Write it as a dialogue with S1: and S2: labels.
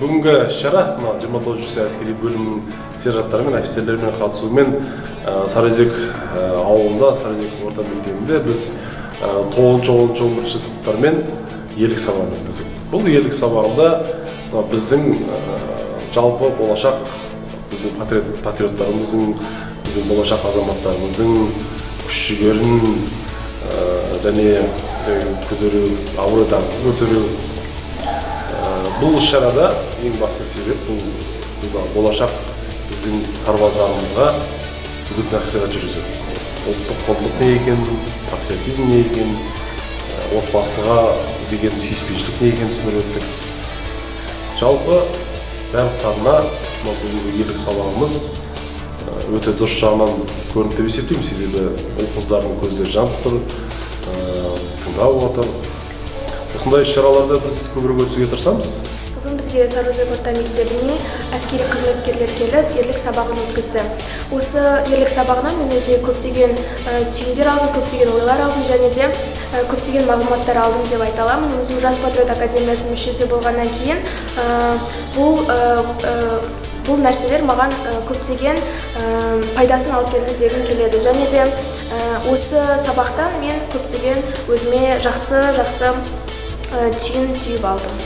S1: Бүгінгі іс-шара 29-ші әскери бөлімнің сержанттары мен офицерлермен қатысуымен Сарыөзек ауылында, Сарыөзек орта мектебінде біз 9-11 сыныптармен ерлік сабағын өткіздік. Бұл ерлік сабағында біздің жалпы болашақ, біздің патриоттарымыздың, біздің болашақ азаматтарымыздың күш-жігерін және көтеру, абырой-даңқын көтеру. Бұл іс-шарада ең басты себеп бұл болашақ біздің сарбаздарымызға үгіт-насихат жүргізу. Ұлттық құндылық не екен, патриотизм не екен, отбасыға деген сүйіспеншілік не екен түсіндіріп өттік. Жалпы барлықтарына бүгінгі ерлік сабағымыз өте дұрыс жағынан көрінді деп есептеймін, себебі ұл-қыздардың көздері жанып тұр, тыңдап отыр. Осындай іс-шараларда біз көбірек өткізуге тырысамыз.
S2: Бүгін бізге Сарыөзек орта мектебіне әскери қызметкерлер келіп, ерлік сабағын өткізді. Осы ерлік сабағынан мен өзіме көптеген түйіндер алдым, көптеген ойлар алдым және де көптеген мағлұматтар алдым деп айта аламын. Өзім Жас патриот академиясының мүшесі болғаннан кейін бұл нәрселер маған көптеген пайдасын алып келді дегім келеді. Және де осы сабақтан мен көптеген өзіме жақсы түйін түйіп алдым.